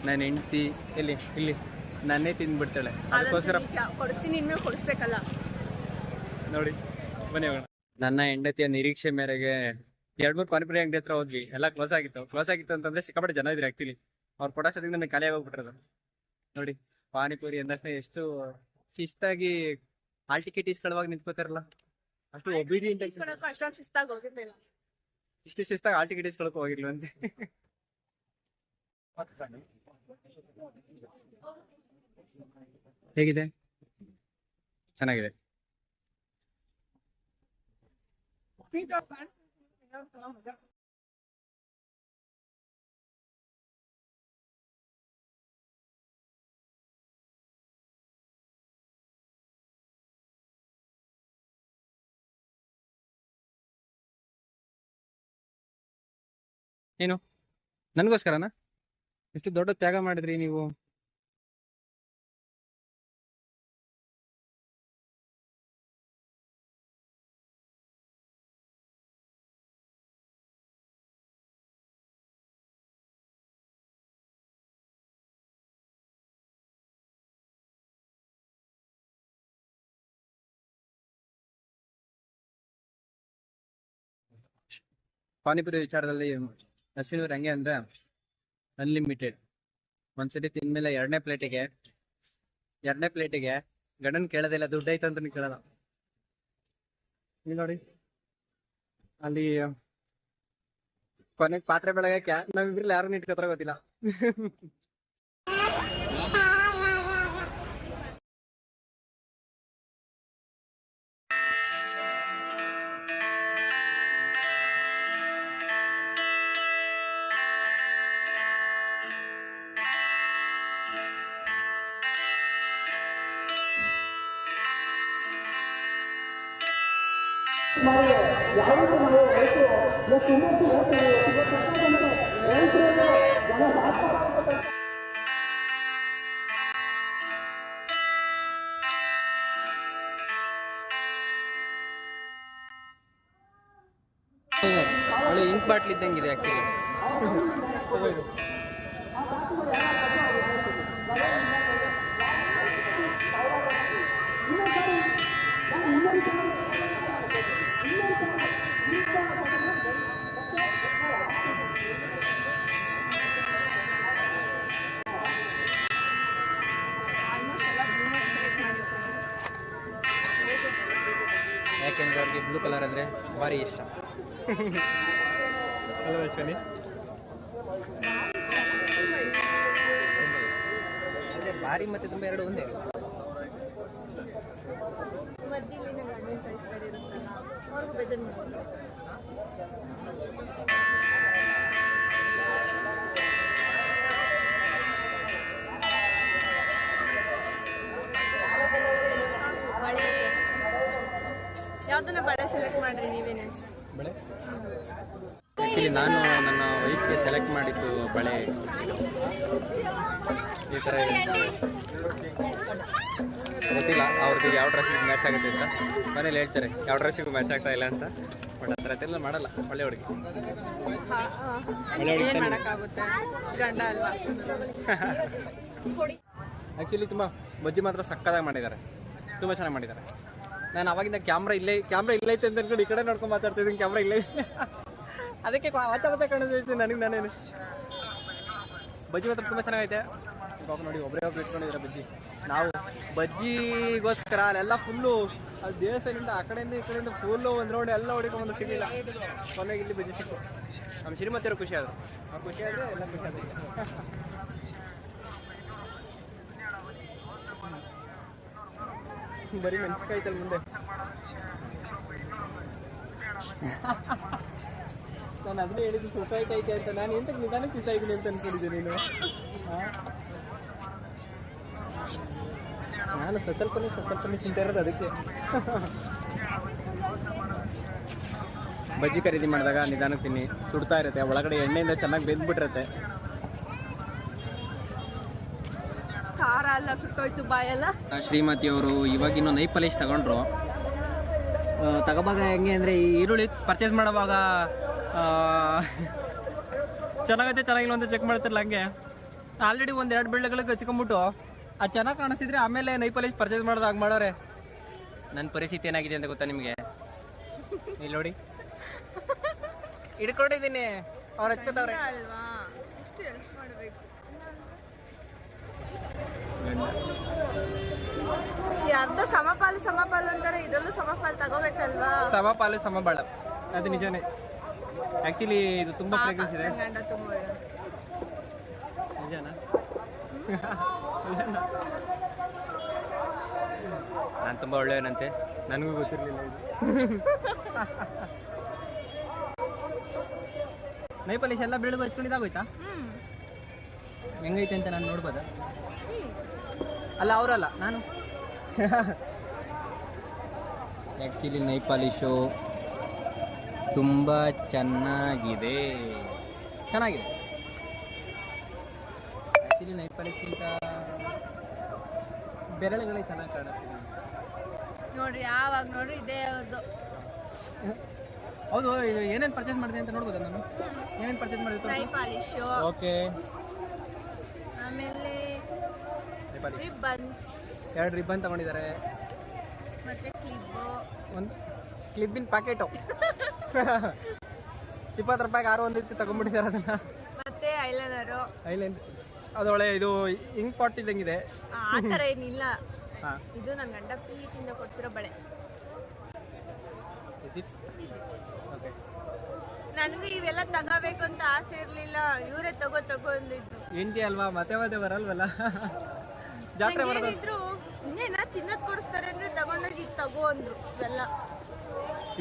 ನನ್ನ ಹೆಂಡ್ತಿ ಇಲ್ಲಿ ನನ್ನೇ ತಿಂದ್ಬಿಡ್ತಾಳೆ. ಅದಕ್ಕೋಸ್ಕರ ಕೊಡಿಸ್ತೀನಿ, ಇನ್ಮೇಲೆ ಕೊಡಿಸ್ಬೇಕಲ್ಲ. ನೋಡಿ ಬನ್ನಿ ಹೋಗೋಣ. ನನ್ನ ಹೆಂಡತಿಯ ನಿರೀಕ್ಷೆ ಮೇರೆಗೆ 2-3 ಪಾನಿಪುರಿ ಅಂಗಡಿ ಹತ್ರ ಹೋದ್ವಿ. ಎಲ್ಲ ಕ್ಲೋಸ್ ಆಗಿತ್ತು ಅಂತಂದ್ರೆ ಸಿಕ್ಕಾಪಟ್ಟೆ ಜನ ಇದ್ರು ಆಕ್ಚುಲಿ. ಅವ್ರು ಕೊಡೋಷ್ಟೊತ್ತಿಗೆ ನನಗೆ ಖಾಲಿ ಆಗೋಗ್ಬಿಟ್ರದು. ನೋಡಿ ಪಾನಿಪುರಿ ಅಂದಷ್ಟೇ ಎಷ್ಟು ಶಿಸ್ತಾಗಿ ಹಾಲ್ ಟಿಕೆಟ್ ಇಸ್ಕೊಳ್ಳುವಾಗ ನಿಂತ್ಕೋತಾರಲ್ಲ, ಅಷ್ಟು ಒಬಿಡಿಯಂಟ್ ಆಗಿ. ಅಷ್ಟೊಂದು ಶಿಸ್ತಾಗಿ ಹೋಗಿರ್ಲಿಲ್ಲ. ಇಷ್ಟು ಶಿಸ್ತಾಗಿ ಹಾಲ್ ಟಿಕೆಟ್ ಇಸ್ಕೊಳಕ್ ಹೋಗಿಲ್ವಂತೆ. ಹೇಗಿದೆ? ಚೆನ್ನಾಗಿದೆ. ಏನು ನನಗೋಸ್ಕರನಾ? ಎಷ್ಟು ದೊಡ್ಡ ತ್ಯಾಗ ಮಾಡಿದ್ರಿ ನೀವು. ಪಾನಿಪುರಿ ವಿಚಾರದಲ್ಲಿ ನರ್ಸಿಂಗ್ರು ಹೆಂಗೆ ಅಂದ್ರೆ ಅನ್ಲಿಮಿಟೆಡ್. ಒಂದ್ಸತಿ ತಿಂದ್ಮೇಲೆ ಎರಡನೇ ಪ್ಲೇಟಿಗೆ ಗಂಡನ್ ಕೇಳೋದಿಲ್ಲ, ದುಡ್ಡು ಐತೆ ಅಂತ ಕೇಳಲ್ಲ. ಇಲ್ಲಿ ನೋಡಿ, ಅಲ್ಲಿ ಕೊನೆಗೆ ಪಾತ್ರೆ ಬೆಳಗಕ್ಕೆ ನಾವಿಬ್ರಲ್ಲಿ ಯಾರು ಇಟ್ಕೋತಾರ ಗೊತ್ತಿಲ್ಲ. ಒಳ್ಳೆ ಇಂಕ್ ಬಾಟ್ಲ್ ಇದ್ದಂಗಿದೆ ಆಕ್ಚುಲಿ. ಯಾಕೆಂದ್ರೆ ಅವ್ರಿಗೆ ಬ್ಲೂ ಕಲರ್ ಅಂದ್ರೆ ಭಾರಿ ಇಷ್ಟ. ಭಾರಿ ಮತ್ತೆ ತುಂಬಾ ಎರಡು ಒಂದೇ. ಯಾವ್ದನ್ನ ಬಳೆ ಸೆಲೆಕ್ಟ್ ಮಾಡ್ರಿ ನೀವೇನೆ? ಬಳೆ ಆ್ಯಕ್ಚುಲಿ ನಾನು ನನ್ನ ವೈಫ್ಗೆ ಸೆಲೆಕ್ಟ್ ಮಾಡಿದ್ದು ಬಳೆ ಈ ಥರ ಇದೆ. ಗೊತ್ತಿಲ್ಲ ಅವ್ರಿಗೆ ಯಾವ ಡ್ರೆಸ್ಸಿಗೆ ಮ್ಯಾಚ್ ಆಗುತ್ತೆ ಅಂತ. ಮನೇಲಿ ಹೇಳ್ತಾರೆ ಯಾವ ಡ್ರೆಸ್ಸಿಗೂ ಮ್ಯಾಚ್ ಆಗ್ತಾ ಇಲ್ಲ ಅಂತ. ಬಟ್ ಆ ಥರ ಎಲ್ಲ ಮಾಡಲ್ಲ. ಒಳ್ಳೆ ಹುಡುಗಿ, ಏನ್ ಮಾಡಕ್ಕಾಗುತ್ತೆ, ಗಂಡ ಅಲ್ವಾ. ಆ್ಯಕ್ಚುಲಿ ತುಂಬ ಬಜ್ಜಿ ಮಾತ್ರ ಸಕ್ಕತ್ತಾಗಿ ಮಾಡಿದ್ದಾರೆ, ತುಂಬ ಚೆನ್ನಾಗಿ ಮಾಡಿದ್ದಾರೆ. ನಾನು ಅವಾಗಿಂದ ಕ್ಯಾಮ್ರಾ ಇಲ್ಲೈತೆ ಅಂತ ಅನ್ಕೊಂಡು ಈ ಕಡೆ ನೋಡ್ಕೊಂಡು ಮಾತಾಡ್ತಿದ್ದೀನಿ. ಕ್ಯಾಮ್ರಾ ಇಲ್ಲೇ ಅದಕ್ಕೆ ವಾಚ ಕಾಣಿಸ್ತೈತೆ ನನಗೆ. ನಾನೇನು ಬಜ್ಜಿ ಮಾತ್ರ ತುಂಬ ಚೆನ್ನಾಗೈತೆ. ಇವಾಗ ನೋಡಿ ಒಬ್ಬರೇ ಇಟ್ಕೊಂಡಿದ್ದಾರೆ ಬಜ್ಜಿ. ನಾವು ಬಜ್ಜಿಗೋಸ್ಕರ ಅಲ್ಲೆಲ್ಲ ಫುಲ್ಲು ಅದು ದೇವಸ್ಥಾನದಿಂದ ಆ ಕಡೆಯಿಂದ ಈ ಕಡೆಯಿಂದ ಫುಲ್ಲು ಒಂದು ರೌಂಡ್ ಎಲ್ಲ ಹೊಡಿಕೊಂಡು ಸಿಗಲಿಲ್ಲ. ಕೊನೆಗೆ ಇಲ್ಲಿ ಬಜ್ಜಿ ಸಿಕ್ಕು. ನಮ್ಮ ಶ್ರೀಮತಿಯವರು ಖುಷಿ ಆದರು. ಆ ಖುಷಿ ಆದರೆ ಎಲ್ಲ ಖುಷಿ ಆದರು. ಬರೀ ಮೆಣಸಿನಕಾಯಿ ಐತಲ್ಲ ಮುಂದೆ. ನಾನು ಅದನ್ನೇ ಹೇಳಿದ್ದು ಸುಟ್ಟಾಯ್ತು ಐತೆ ಅಂತ. ನಾನು ಎಂತಕ್ಕೆ ನಿಧಾನ ತಿಂತಾ ಇದ್ದೀನಿ ಅಂತ ಅನ್ಕೊಂಡಿದ್ದೆ ನೀನು. ನಾನು ಸ್ವಲ್ಪನೇ ತಿಂತಾ ಇರೋದು ಅದಕ್ಕೆ. ಬಜ್ಜಿ ಖರೀದಿ ಮಾಡಿದಾಗ ನಿಧಾನಕ್ಕೆ ತಿನ್ನಿ, ಸುಡ್ತಾ ಇರುತ್ತೆ, ಒಳಗಡೆ ಎಣ್ಣೆಯಿಂದ ಚೆನ್ನಾಗಿ ಬೆಂದ್ಬಿಟ್ಟಿರುತ್ತೆ. ಖಾರ ಎಲ್ಲ ಸುಟ್ಟೋಯ್ತು ಬಾಯೆಲ್ಲ. ಶ್ರೀಮತಿಯವರು ಇವಾಗಿನ್ನೂ ನೈ ಪಾಲಿಶ್ ತಗೊಂಡ್ರು. ತಗೋವಾಗ ಹೆಂಗೆ ಅಂದರೆ ಈ ಈರುಳ್ಳಿ ಪರ್ಚೇಸ್ ಮಾಡೋವಾಗ ಚೆನ್ನಾಗೈತೆ ಚೆನ್ನಾಗಿಲ್ಲ ಅಂತ ಚೆಕ್ ಮಾಡ್ತಿರಲ್ಲ ಹಂಗೆ. ಆಲ್ರೆಡಿ ಒಂದು 2 ಬಿಲ್ಡ್ಗಳಿಗೆ ಹಚ್ಕೊಂಬಿಟ್ಟು ಅದು ಚೆನ್ನಾಗಿ ಕಾಣಿಸ್ತಿದ್ರೆ ಆಮೇಲೆ ನೈ ಪಾಲಿಶ್ ಪರ್ಚೇಸ್ ಮಾಡೋದು ಹಂಗೆ ಮಾಡೋರೆ. ನನ್ನ ಪರಿಸ್ಥಿತಿ ಏನಾಗಿದೆ ಅಂತ ಗೊತ್ತಾ ನಿಮಗೆ? ಇಲ್ಲಿ ನೋಡಿ ಹಿಡ್ಕೊಂಡಿದ್ದೀನಿ, ಅವ್ರು ಹಚ್ಕೋತಾವ್ರೆ. ಅಲ್ವಾ ಎಷ್ಟು ಹೆಲ್ಪ್ ಮಾಡಬೇಕು. ಅರ್ಧ ಸಮಪಾಲು ಅಂತಾರೆ, ಇದರಲ್ಲೂ ಸಮಪಾಲು ತಗೋಬೇಕಲ್ವಾ? ಸಮಪಾಲು ಸಮಬಾಳ, ಅದು ನಿಜನೇ. ಆ್ಯಕ್ಚುಲಿ ಇದು ತುಂಬ ಫ್ರೇಗ್ರೆನ್ಸ್ ಇದೆ. ಗಂಡ ತುಂಬ ನಿಜನಾ? ನಾನು ತುಂಬ ಒಳ್ಳೆಯವನಂತೆ, ನನಗೂ ಗೊತ್ತಿರಲಿಲ್ಲ ಇದು. ನೈ ಪಾಲಿಶ್ ಎಲ್ಲ ಬೆಳಗ್ಗೆ ಹಚ್ಕೊಂಡಿದ್ದಾಗೋಯ್ತಾ? ಹೆಂಗೈತೆ ಅಂತ ನಾನು ನೋಡ್ಬೋದಾ? ಅಲ್ಲ ಅವರಲ್ಲ, ನಾನು. ಆ್ಯಕ್ಚುಲಿ ನೈ ಪಾಲಿಶು ತುಂಬ ಚೆನ್ನಾಗಿದೆ. ಆ್ಯಕ್ಚುಲಿ ನೈ ಪಾಲಿಶ್ಗಿಂತ ಬೆರಳುಗಳೇ ಚೆನ್ನಾಗಿ ಕಾಣುತ್ತೆ ನೋಡ್ರಿ. ಯಾವಾಗ ನೋಡ್ರಿ ಇದೇ ಅವ್ರದ್ದು. ಹೌದು, ಏನೇನು ಪರ್ಚೇಸ್ ಮಾಡಿದೆ ಅಂತ ನೋಡ್ಬೋದಾ ನಾನು? ಏನೇನು ಪರ್ಚೇಸ್ ಮಾಡಿದೆ? ನೈ ಪಾಲಿಶು, ಓಕೆ, ಆಮೇಲೆ ರಿಬ್ಬನ್, 2 ರಿಬ್ಬನ್ ತಗೊಂಡಿದ್ದಾರೆ, ಮತ್ತೆ ಕ್ಲಿಪ್ಪು, ಒಂದು ಕ್ಲಿಬ್ಬಿನ ಪ್ಯಾಕೆಟು. 20 ರೂಪಾಯಿಗೆ 6 ಒಂದಿತ್ತು ತಗೊಂಡ್ಬಿಟ್ಟಿದ್ದಾರೆ ಅದನ್ನ. ಮತ್ತೆ ಐಲೈನರು. ಅದು ಒಳ್ಳೆ ಇದು ಇಂಕ್ ಪಾಟ್ ಇದ್ದಂಗಿದೆ. ಆ ಥರ ಏನಿಲ್ಲ. ಹಾಂ, ಇದು ನನ್ನ ಗಂಡ ಪ್ರೀತಿಯಿಂದ ಕೊಡ್ಸಿರೋ ಬಳೆ. ಓಕೆ, ನನಗೂ ಇವೆಲ್ಲ ತಗೋಬೇಕು ಅಂತ ಆಸೆ ಇರಲಿಲ್ಲ, ಇವರೇ ತಗೋ ಅಂದಿದ್ದು. ಹೆಂಡತಿ ಅಲ್ವಾ, ಮತ್ತೆ ಬರಲ್ವಲ್ಲ. ಜಾತ್ರೆ ಬರೋದು ಏನಿದ್ರು ಇನ್ನೇನ ತಿನ್ನೋದು ಕೊಡಿಸ್ತಾರೆ ಅಂದ್ರೆ ತಗೊಂಡೋಗಿ ಇದು ತಗೋ ಅಂದ್ರು. ಇವೆಲ್ಲ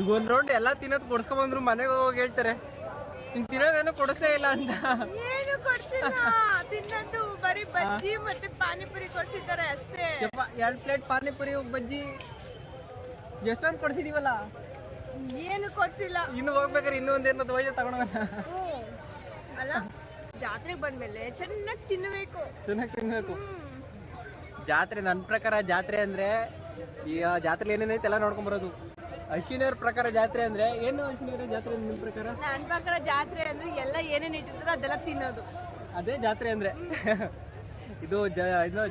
ಈಗ ಒಂದು ರೌಂಡ್ ಎಲ್ಲ ತಿನ್ನೋದು ಕೊಡ್ಸ್ಕೊಂಬಂದ್ರು, ಮನೆಗೆ ಹೋಗಿ ಹೇಳ್ತಾರೆ ನೀನು ತಿನ್ನೋದೇನೋ ಕೊಡಿಸೇ ಇಲ್ಲ ಅಂತ. ಏನು ಕೊಡ್ಸಿಲ್ಲ, ತಿನ್ನೋದು ಬರೀ ಬಜ್ಜಿ ಮತ್ತೆ ಪಾನಿಪುರಿ ಕೊಡ್ಸಿದ್ದಾರೆ ಅಷ್ಟೇ. 2 ಪ್ಲೇಟ್ ಪಾನಿಪುರಿ, ಬಜ್ಜಿ, ಎಷ್ಟೊಂದು ಕೊಡ್ಸಿದೀವಲ್ಲ. ಏನು ಕೊಡ್ಸಿಲ್ಲ. ಇನ್ನು ಹೋಗ್ಬೇಕಾದ್ರೆ ಇನ್ನೂ ಒಂದೇನೋ ಒಯ್ದು ತಗೊಂಡು ಅಲ್ಲ, ಜಾತ್ರೆಗೆ ಬಂದ್ಮೇಲೆ ಚೆನ್ನಾಗಿ ತಿನ್ನಬೇಕು. ಜಾತ್ರೆ ನನ್ನ ಪ್ರಕಾರ ಜಾತ್ರೆ ಅಂದ್ರೆ ಈಗ ಜಾತ್ರೆ ಏನೇನೈತೆ ಎಲ್ಲ ನೋಡ್ಕೊಂಬರೋದು. ಅಶ್ವಿನಿಯವ್ರ ಪ್ರಕಾರ ಜಾತ್ರೆ ಅಂದ್ರೆ ಏನು? ಅಶ್ವಿನಿಯವ್ರ ಜಾತ್ರೆ ನಿಮ್ಮ ಪ್ರಕಾರ? ನನ್ನ ಪ್ರಕಾರ ಜಾತ್ರೆ ಅಂದ್ರೆ ಎಲ್ಲ ಏನೇನು ಇಟ್ಟಿರ್ತಾರೋ ಅದೆಲ್ಲ ತಿನ್ನೋದು, ಅದೇ ಜಾತ್ರೆ ಅಂದ್ರೆ. ಇದು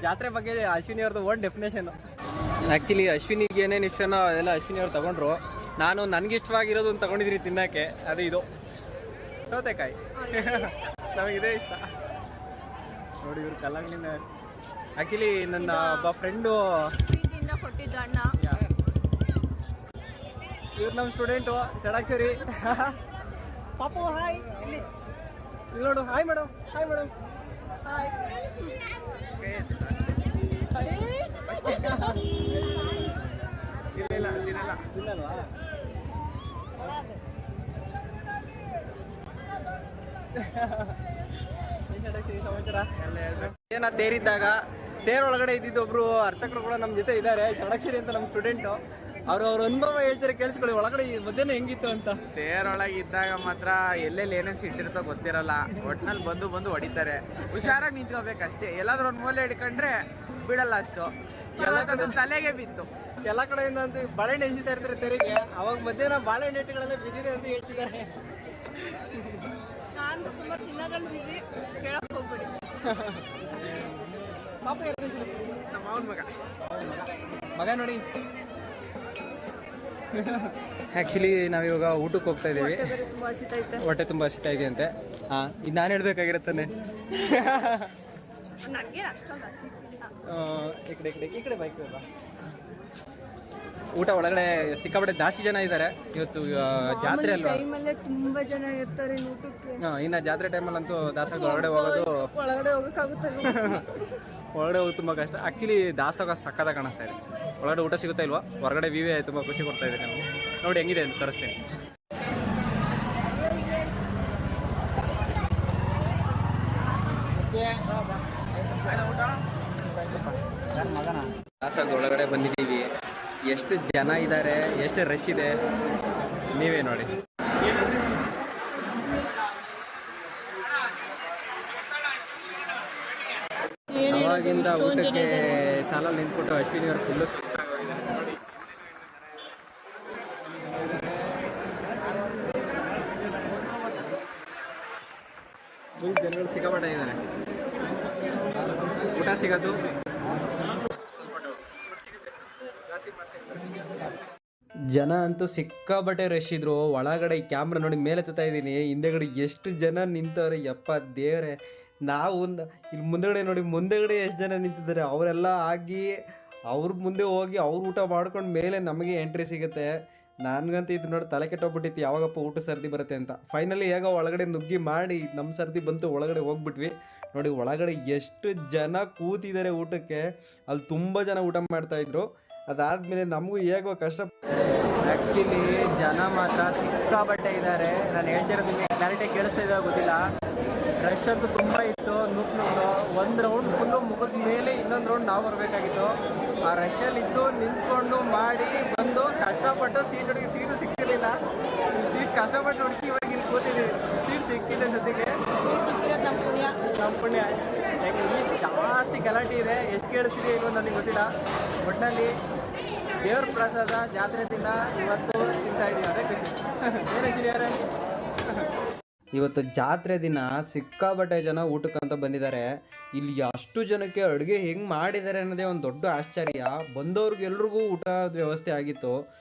ಜಾತ್ರೆ ಬಗ್ಗೆ ಅಶ್ವಿನಿಯವ್ರದ್ದು ಓನ್ ಡೆಫಿನೇಷನ್. ಆ್ಯಕ್ಚುಲಿ ಅಶ್ವಿನಿಗೆ ಏನೇನು ಇಷ್ಟನೋ ಅದೆಲ್ಲ ಅಶ್ವಿನಿಯವ್ರು ತಗೊಂಡ್ರು. ನಾನು ನನಗಿಷ್ಟವಾಗಿರೋದು ಒಂದು ತಗೊಂಡಿದ್ದೀನಿ ತಿನ್ನೋಕ್ಕೆ, ಅದು ಇದು ಸೌತೆಕಾಯಿ. ನಮಗಿದೆ ಇಷ್ಟ ನೋಡಿ. ಇವ್ರು ಕಲ್ಲಂಗಡಿನ ಆ್ಯಕ್ಚುಲಿ ನನ್ನ ಒಬ್ಬ ಫ್ರೆಂಡು ಪ್ರೀತಿಯಿಂದ ಕೊಟ್ಟಿದ್ದು ಅಣ್ಣ. ಇವ್ರು ನಮ್ಮ ಸ್ಟೂಡೆಂಟು ಷಡಾಕ್ಷರಿ. ಪಾಪು ಹಾಯ್, ಇಲ್ಲಿ ನೋಡು. Hi madam, hi madam, hi. ಇಲ್ಲಲ್ವಾ? ಸಮಾಚಾರ ಎಲ್ಲ ಹೇಳ್ಬೇಕು. ಏನ ತೇರಿದ್ದಾಗ ತೇರೊಳಗಡೆ ಇದ್ದಿದ್ದು ಒಬ್ರು ಅರ್ಚಕರು ಕೂಡ ನಮ್ಮ ಜೊತೆ ಇದ್ದಾರೆ, ಷಡಾಕ್ಷರಿ ಅಂತ ನಮ್ಮ ಸ್ಟೂಡೆಂಟು. ಅವ್ರ ಅನುಭವ ಹೇಳ್ತಾರೆ, ಕೇಳಿಸ್ಕೊಳ್ಳಿ. ಒಳಗಡೆ ಮಧ್ಯಾಹ್ನ ಹೆಂಗಿತ್ತು ಅಂತ. ತೇರೊಳಗೆ ಇದ್ದಾಗ ಮಾತ್ರ ಎಲ್ಲೆಲ್ಲಿ ಏನೇನು ಸಿಟ್ಟಿರ್ತೋ ಗೊತ್ತಿರಲ್ಲ. ಒಟ್ನಲ್ಲಿ ಬಂದು ಹೊಡಿತಾರೆ. ಹುಷಾರಾಗಿ ನಿಂತ್ಕೋಬೇಕಷ್ಟೇ. ಎಲ್ಲಾದ್ರೂ ಒಂದು ಮೂಲೆ ಹಿಡ್ಕೊಂಡ್ರೆ ಬಿಡಲ್ಲ ಅಷ್ಟು. ಎಲ್ಲ ಕಡೆ ತಲೆಗೆ ಬಿತ್ತು. ಎಲ್ಲ ಕಡೆಯಿಂದ ಅಂತ ಬಾಳೆಹಣ್ಣು ಎಸಿತಾ ಇರ್ತಾರೆ ತೆರಿಗೆ. ಅವಾಗ ಮಧ್ಯಾಹ್ನ ಬಾಳೆಹಣ್ಣು ಏಟುಗಳೆಲ್ಲ ಬಿದ್ದಿದೆ ಅಂತ ಹೇಳ್ತಿದ್ದಾರೆ. ನಾನು ತುಂಬಾ ತಿನ್ನೋದ್ರಲ್ಲಿ ಬಿಸಿ, ಕೇಳಕ್ ಹೋಗ್ಬಿಡಿ. ಪಾಪ ನಮ್ಮ ಅವನ ಮಗ ನೋಡಿ. ಆ್ಯಕ್ಚುಲಿ ನಾವಿವಾಗ ಊಟಕ್ಕೆ ಹೋಗ್ತಾ ಇದ್ದೀವಿ. ಹೊಟ್ಟೆ ತುಂಬ ಹಸಿತಾ ಇದೆ ಅಂತೆ. ಹಾಂ, ಇದು ನಾನು ಹೇಳ್ಬೇಕಾಗಿರುತ್ತಾನೆ. ಈ ಕಡೆ ಬೈಕ್ ಬಾ. ಊಟ ಒಳಗಡೆ ಸಿಕ್ಕಾಪಟ್ಟೆ ಜಾಸ್ತಿ ಜನ ಇದ್ದಾರೆ ಇವತ್ತು. ಜಾತ್ರೆ ಅಲ್ವಾ, ತುಂಬಾ ಜನ ಇರ್ತಾರೆ ಊಟಕ್ಕೆ. ಇನ್ನು ಜಾತ್ರೆ ಟೈಮಲ್ಲಂತೂ ದಾಸೋಗ ಒಳಗಡೆ ಹೋಗೋದು, ಒಳಗಡೆ ಹೋಗೋಕ್ಕಾಗುತ್ತೆ? ಒಳಗಡೆ ಹೋಗೋದು ತುಂಬ ಕಷ್ಟ. ಆ್ಯಕ್ಚುಲಿ ದಾಸೋಗ ಸಕ್ಕತ್ತಾಗಿ ಕಾಣಿಸ್ತಾ ಇದೆ. ಒಳಗಡೆ ಊಟ ಸಿಗುತ್ತಾ ಇಲ್ವಾ? ಹೊರಗಡೆ ವಿವೇ ತುಂಬ ಖುಷಿ ಕೊಡ್ತಾ ಇದೆ. ನಮಗೆ ನೋಡಿ ಹೆಂಗಿದೆ ಅಂತ ತರಿಸ್ತೀನಿ. ದಾಸೋಗ ಒಳಗಡೆ ಬಂದಿದ್ದೀವಿ. ಎಷ್ಟು ಜನ ಇದ್ದಾರೆ, ಎಷ್ಟು ರಶ್ ಇದೆ ನೀವೇ ನೋಡಿ. ಅವಾಗಿಂದ ಊಟಕ್ಕೆ ಸಾಲಲ್ಲಿ ನಿಂತ್ಬಿಟ್ಟು ಅಶ್ವಿನಿ ಅವರು ಫುಲ್ಲು ಸುಸ್ತಾಗೋಗಿದ್ದಾರೆ ನೋಡಿ. ಸಿಕ್ಕಾಪಟ್ಟೆ ಇದ್ದಾರೆ. ಊಟ ಸಿಗೋದು ಜನ ಅಂತೂ ಸಿಕ್ಕಾಬಟ್ಟೆ ರಶ್ ಇದ್ರು. ಒಳಗಡೆ ಕ್ಯಾಮ್ರಾ ನೋಡಿ ಮೇಲೆ ಎತ್ತಾ ಇದ್ದೀನಿ, ಹಿಂದೆಗಡೆ ಎಷ್ಟು ಜನ ನಿಂತವ್ರೆ ಯಪ್ಪ ದೇವ್ರೆ. ನಾವು ಇಲ್ಲಿ ಮುಂದೆಗಡೆ ನೋಡಿ, ಮುಂದೆಗಡೆ ಎಷ್ಟು ಜನ ನಿಂತಿದ್ದಾರೆ, ಅವರೆಲ್ಲ ಆಗಿ ಅವ್ರ ಮುಂದೆ ಹೋಗಿ ಅವ್ರು ಊಟ ಮಾಡ್ಕೊಂಡು ಮೇಲೆ ನಮಗೆ ಎಂಟ್ರಿ ಸಿಗುತ್ತೆ. ನನಗಂತೂ ಇದು ನೋಡಿ ತಲೆ ಕೆಟ್ಟೋಗ್ಬಿಟ್ಟಿತ್ತು, ಯಾವಾಗಪ್ಪ ಊಟ ಸರ್ದಿ ಬರುತ್ತೆ ಅಂತ. ಫೈನಲಿ ಹೇಗೋ ಒಳಗಡೆ ನುಗ್ಗಿ ಮಾಡಿ ನಮ್ಮ ಸರ್ದಿ ಬಂತು, ಒಳಗಡೆ ಹೋಗ್ಬಿಟ್ವಿ. ನೋಡಿ ಒಳಗಡೆ ಎಷ್ಟು ಜನ ಕೂತಿದ್ದಾರೆ ಊಟಕ್ಕೆ, ಅಲ್ಲಿ ತುಂಬ ಜನ ಊಟ ಮಾಡ್ತಾಯಿದ್ರು. ಅದಾದಮೇಲೆ ನಮಗೂ ಹೇಗೋ ಕಷ್ಟ. ಆ್ಯಕ್ಚುಲಿ ಜನ ಮಾತ್ರ ಸಿಕ್ಕಾಬಟ್ಟೆ ಇದ್ದಾರೆ. ನಾನು ಹೇಳ್ತಿರೋದು ನಿಮಗೆ ಕ್ಲಾರಿಟಿ ಕೇಳಿಸ್ತಾ ಇದ್ದಾವೆ ಗೊತ್ತಿಲ್ಲ. ರಶ್ ಅಂತೂ ತುಂಬ ಇತ್ತು. ನುಗ್ಗು ಒಂದು ರೌಂಡ್ ಫುಲ್ಲು ಮುಗಿದ ಮೇಲೆ ಇನ್ನೊಂದು ರೌಂಡ್ ನಾವು ಬರಬೇಕಾಗಿತ್ತು. ಆ ರಶಲ್ಲಿದ್ದು ನಿಂತ್ಕೊಂಡು ಮಾಡಿ ಬಂದು ಕಷ್ಟಪಟ್ಟು ಸೀಟ್ ಹುಡುಗಿ, ಸೀಟು ಸಿಗ್ತಿರ್ಲಿಲ್ಲ. ಸೀಟ್ ಕಷ್ಟಪಟ್ಟು ಹುಡುಕಿ ಇವಾಗ ಇಲ್ಲಿ ಕೂತಿದ್ದೀವಿ. ಸೀಟ್ ಸಿಕ್ಕಿದೆ ಸದ್ಯಕ್ಕೆ, ನಮ್ಮ ಪುಣ್ಯ. ಯಾಕೆ ಜಾಸ್ತಿ ಗಲಾಟೆ ಇದೆ, ಎಷ್ಟು ಕೇಳಿಸ್ತಿದೆ ಇಲ್ವೋ ನನಗೆ ಗೊತ್ತಿಲ್ಲ. ಒಟ್ಟಿನಲ್ಲಿ ದೇವ್ರ ಪ್ರಸಾದ ಜಾತ್ರೆ ದಿನ ಇವತ್ತು ತಿಂತಾ ಇದ್ದೀವಿ, ಅದೇ ಖುಷಿ. ಏನು ಶಿರಿಯಾರೆ, ಇವತ್ತು ಜಾತ್ರೆ ದಿನ ಸಿಕ್ಕಾಬಟ್ಟೆ ಜನ ಊಟಕ್ಕಂತ ಬಂದಿದ್ದಾರೆ. ಇಲ್ಲಿ ಅಷ್ಟು ಜನಕ್ಕೆ ಅಡುಗೆ ಹೆಂಗೆ ಮಾಡಿದ್ದಾರೆ ಅನ್ನೋದೇ ಒಂದು ದೊಡ್ಡ ಆಶ್ಚರ್ಯ. ಬಂದವ್ರಿಗೆಲ್ರಿಗೂ ಊಟದ ವ್ಯವಸ್ಥೆ ಆಗಿತ್ತು.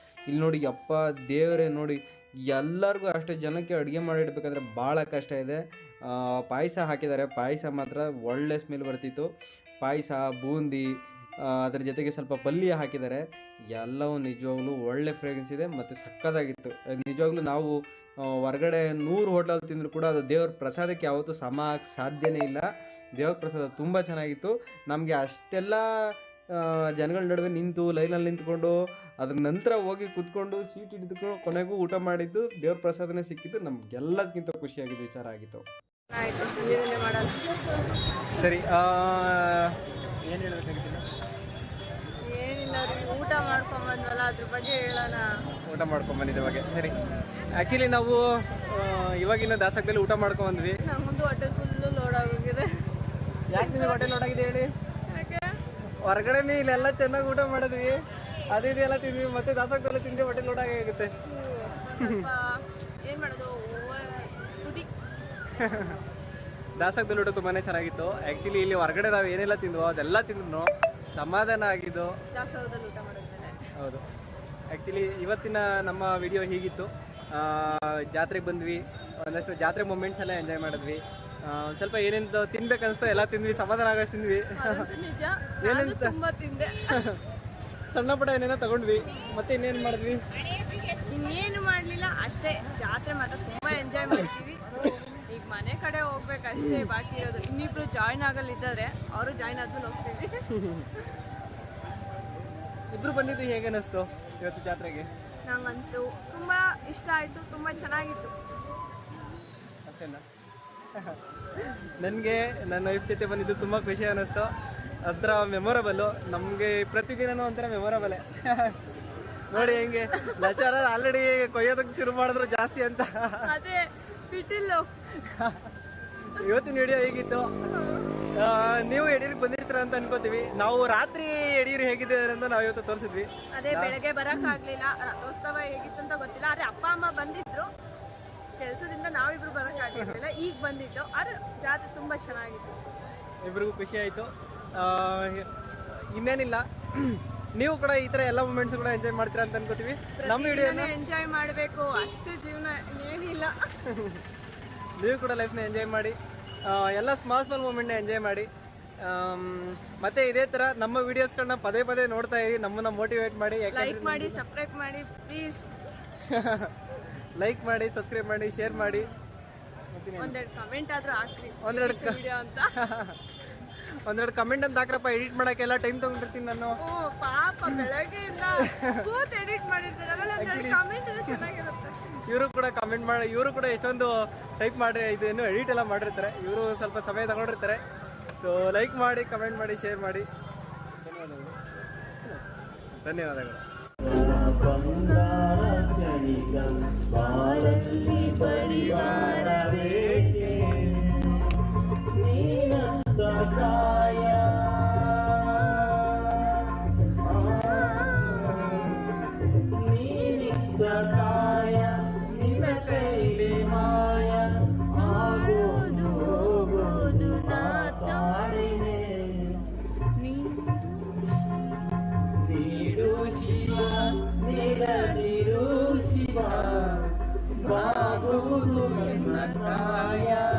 ಇಲ್ಲಿ ನೋಡಿ ಯಪ್ಪ ದೇವರೇ, ನೋಡಿ ಎಲ್ಲರಿಗೂ ಅಷ್ಟು ಜನಕ್ಕೆ ಅಡುಗೆ ಮಾಡಿಡ್ಬೇಕಂದ್ರೆ ಭಾಳ ಕಷ್ಟ ಇದೆ. ಪಾಯಸ ಹಾಕಿದ್ದಾರೆ, ಪಾಯಸ ಮಾತ್ರ ಒಳ್ಳೆ ಸ್ಮೆಲ್ ಬರ್ತಿತ್ತು. ಪಾಯಸ, ಬೂಂದಿ, ಅದ್ರ ಜೊತೆಗೆ ಸ್ವಲ್ಪ ಪಲ್ಯ ಹಾಕಿದ್ದಾರೆ. ಎಲ್ಲವೂ ನಿಜವಾಗ್ಲೂ ಒಳ್ಳೆ ಫ್ರೇಗ್ರೆನ್ಸ್ ಇದೆ ಮತ್ತು ಸಕ್ಕತ್ತಾಗಿತ್ತು. ನಿಜವಾಗ್ಲೂ ನಾವು ಹೊರಗಡೆ 100 ಹೋಟೆಲ್ ತಿಂದರೂ ಕೂಡ ಅದು ದೇವ್ರ ಪ್ರಸಾದಕ್ಕೆ ಯಾವತ್ತೂ ಸಮ ಆಗಕ್ಕೆ ಸಾಧ್ಯನೇ ಇಲ್ಲ. ದೇವ್ರ ಪ್ರಸಾದ ತುಂಬ ಚೆನ್ನಾಗಿತ್ತು. ನಮಗೆ ಅಷ್ಟೆಲ್ಲ ಜನಗಳ ನಡುವೆ ನಿಂತು ಲೈನಲ್ಲಿ ನಿಂತ್ಕೊಂಡು ಅದ್ರ ನಂತರ ಹೋಗಿ ಕೂತ್ಕೊಂಡು ಸೀಟ್ ಹಿಡಿದುಕೊಂಡು ಕೊನೆಗೂ ಊಟ ಮಾಡಿದ್ದು ದೇವ್ರ ಪ್ರಸಾದನೇ ಸಿಕ್ಕಿದ್ದು ನಮಗೆಲ್ಲದಕ್ಕಿಂತ ಖುಷಿಯಾಗಿದ್ದು ವಿಚಾರ ಆಗಿತ್ತು. ಸರಿ, ಏನು ಹೇಳಬೇಕಾಗಿತ್ತು? ಏನಿಲ್ಲ, ಊಟ ಮಾಡ್ಕೊಂಬಂದ್ವಲ್ಲ ಅದ್ರ ಬಗ್ಗೆ ಹೇಳೋಣ. ಊಟ ಮಾಡ್ಕೊಂಬಂದಿದ್ದ ಬಗ್ಗೆ. ಸರಿ, ಆ್ಯಕ್ಚುಲಿ ನಾವು ಇವಾಗಿನ ದಾಸಕದಲ್ಲಿ ಊಟ ಮಾಡ್ಕೊಂಬಂದ್ವಿ. ನಮ್ಮದು ಹೊಟ್ಟೆ ಫುಲ್ಲು ಲೋಡ್ ಆಗೋಗಿದೆ. ಯಾಕೆ ನಿಮಗೆ ಹೊಟ್ಟೆ ಲೋಡ್ ಆಗಿದೆ ಹೇಳಿ? ಹೊರಗಡೆ ಇಲ್ಲೆಲ್ಲ ಚೆನ್ನಾಗಿ ಊಟ ಮಾಡಿದ್ವಿ, ಅದೇ ಎಲ್ಲ ತಿಂದ್ವಿ, ಮತ್ತೆ ದಾಸಕದಲ್ಲಿ ತಿಂದು ಹೊಟ್ಟೆ ಲೋಡ್ ಆಗುತ್ತೆ. ಏನು ಮಾಡೋದು, ದಾಸಕದಲ್ಲಿ ಊಟ ತುಂಬಾ ಚೆನ್ನಾಗಿತ್ತು. ಆ್ಯಕ್ಚುಲಿ ಇಲ್ಲಿ ಹೊರಗಡೆ ನಾವು ಏನೆಲ್ಲ ತಿಂದ್ವೋ ಅದೆಲ್ಲ ತಿಂದ್ರು ಸಮಾಧಾನ ಆಗಿದ್ದು. ದಾಸೋಹದಲ್ಲಿ ಊಟ ಮಾಡಿದ್ಮೇಲೆ ಹೌದು. ಆ್ಯಕ್ಚುಲಿ ಇವತ್ತಿನ ನಮ್ಮ ವಿಡಿಯೋ ಹೀಗಿತ್ತು. ಜಾತ್ರೆಗೆ ಬಂದ್ವಿ, ಒಂದಷ್ಟು ಜಾತ್ರೆ ಮೂಮೆಂಟ್ಸ್ ಎಲ್ಲ ಎಂಜಾಯ್ ಮಾಡಿದ್ವಿ. ಸ್ವಲ್ಪ ಏನೇನು ತಿನ್ಬೇಕನ್ನಿಸ್ತೋ ಎಲ್ಲ ತಿಂದ್ವಿ, ಸಮಾಧಾನ ಆಗೋಷ್ಟು ತಿಂದ್ವಿ. ನಿಜ, ಏನಂತ ತುಂಬ ತಿಂದೆ. ಸಣ್ಣ ಪುಟ್ಟ ಏನೇನೋ ತಗೊಂಡ್ವಿ. ಮತ್ತೆ ಇನ್ನೇನು ಮಾಡಿದ್ವಿ? ಇನ್ನೇನು ಮಾಡಲಿಲ್ಲ, ಅಷ್ಟೇ. ಜಾತ್ರೆ ಮಾತ್ರ ತುಂಬ ಎಂಜಾಯ್ ಮಾಡ್ತೀವಿ. ಈಗ ಮನೆ ಕಡೆ ಹೋಗ್ಬೇಕಷ್ಟೇ ಬಾಕಿ ಇರೋದು. ಇನ್ನಿಬ್ರು ಜಾಯ್ನ್ ಆಗಲಿದ್ದಾರೆ, ಅವರು ಜಾಯ್ನ್ ಆದ್ಮೇಲೆ ಹೋಗ್ತೀವಿ. ಇಬ್ರು ಬಂದಿದ್ದು ಹೇಗೆ ಅನ್ನಿಸ್ತು ಇವತ್ತು ಜಾತ್ರೆಗೆ? ನಂಗಂತೂ ತುಂಬ ಇಷ್ಟ ಆಯಿತು, ತುಂಬ ಚೆನ್ನಾಗಿತ್ತು. ಅಷ್ಟೇನಾ? ನನಗೆ ನನ್ನ ವೈಫ್ ಜೊತೆ ಬಂದಿದ್ದು ತುಂಬ ಖುಷಿ ಅನ್ನಿಸ್ತು. ಅದರ ಮೆಮೊರಬಲ್ಲು ನಮಗೆ ಪ್ರತಿದಿನನೂ ಒಂಥರ ಮೆಮೊರಬಲ್ಲೇ. ನೋಡಿ ಹೆಂಗೆ ಲಚಾರ ಆಲ್ರೆಡಿ ಕೊಯ್ಯೋದಕ್ಕೆ ಶುರು ಮಾಡಿದ್ರು ಜಾಸ್ತಿ ಅಂತ. ಅದೇ ಬಿಟ್ಟಿಲ್ಲ. ಇವತ್ತಿನ ವಿಡಿಯೋ ಹೇಗಿತ್ತು? ನೀವು ಯಡಿಯೂರಿಗೆ ಬಂದಿರ್ತೀರ ಅಂತ ಅನ್ಕೋತೀವಿ. ನಾವು ರಾತ್ರಿ ಯಡಿಯೂರು ಹೇಗಿದೆ ಅಂತ ನಾವು ಇವತ್ತು ತೋರಿಸಿದ್ವಿ. ಅದೇ ಬೆಳಗ್ಗೆ ಬರೋಕ್ಕಾಗಲಿಲ್ಲ, ರಥೋತ್ಸವ ಹೇಗಿತ್ತು ಅಂತ ಗೊತ್ತಿಲ್ಲ. ಆದರೆ ಅಪ್ಪ ಅಮ್ಮ ಬಂದಿದ್ರು ಕೆಲಸದಿಂದ, ನಾವಿಬ್ರು ಬರೋಕ್ಕಾಗಲಿಲ್ಲ. ಈಗ ಬಂದಿದ್ದು, ಆದರೆ ಜಾತ್ರೆ ತುಂಬ ಚೆನ್ನಾಗಿತ್ತು. ಇಬ್ರಿಗೂ ಖುಷಿ ಆಯಿತು. ಇನ್ನೇನಿಲ್ಲ, ನೀವು ಕೂಡ ಈ ಥರ ಎಲ್ಲ ಮೂಮೆಂಟ್ಸ್ ಕೂಡ ಎಂಜಾಯ್ ಮಾಡ್ತೀರಾ ಅಂತ ಅನ್ಕೋತೀವಿ. ನಮ್ಮ ವಿಡಿಯೋನ ಎಂಜಾಯ್ ಮಾಡಬೇಕು, ಅಷ್ಟೇ ಜೀವನ, ಏನಿಲ್ಲ. ನೀವು ಕೂಡ ಲೈಫ್ನ ಎಂಜಾಯ್ ಮಾಡಿ, ಎಲ್ಲ ಸ್ಮಾಲ್ ಮೂಮೆಂಟ್ನ ಎಂಜಾಯ್ ಮಾಡಿ. ಮತ್ತೆ ಇದೇ ಥರ ನಮ್ಮ ವೀಡಿಯೋಸ್ಗಳನ್ನ ಪದೇ ಪದೇ ನೋಡ್ತಾ ಇರಿ, ನಮ್ಮನ್ನ ಮೋಟಿವೇಟ್ ಮಾಡಿ. ಲೈಕ್ ಮಾಡಿ, ಸಬ್ಸ್ಕ್ರೈಬ್ ಮಾಡಿ ಪ್ಲೀಸ್. ಲೈಕ್ ಮಾಡಿ, ಸಬ್ಸ್ಕ್ರೈಬ್ ಮಾಡಿ, ಶೇರ್ ಮಾಡಿ. ಒಂದೆರಡು ಕಮೆಂಟ್ ಆದ್ರೂ ಹಾಕ್ರಿ, ಒಂದೆರಡು ಕಮೆಂಟ್ ಅಂತ ಹಾಕ್ರಪ್ಪ. ಎಡಿಟ್ ಮಾಡೋಕ್ಕೆಲ್ಲ ಟೈಮ್ ತೊಗೊಂಡಿರ್ತೀನಿ ನಾನು. ಪಾಪ ಬೆಳಗ್ಗೆಯಿಂದ ಕೂತ್ ಎಡಿಟ್ ಮಾಡಿರ್ತಾರೆ, ಕಮೆಂಟ್ ಚೆನ್ನಾಗಿರುತ್ತೆ. ಇವರು ಕೂಡ ಕಮೆಂಟ್ ಮಾಡಿ, ಇವರು ಕೂಡ ಎಷ್ಟೊಂದು ಟೈಪ್ ಮಾಡಿ ಇದೇನು ಎಡಿಟ್ ಎಲ್ಲ ಮಾಡಿರ್ತಾರೆ. ಇವರು ಸ್ವಲ್ಪ ಸಮಯ ತಗೊಂಡಿರ್ತಾರೆ. ಸೊ ಲೈಕ್ ಮಾಡಿ, ಕಮೆಂಟ್ ಮಾಡಿ, ಶೇರ್ ಮಾಡಿ. ಧನ್ಯವಾದಗಳು. ನಿನ್ನ ಕೈಲಿ ಮಾಯ ಆಗೋದು ಹೋಗೋದು ಮಾಯಾ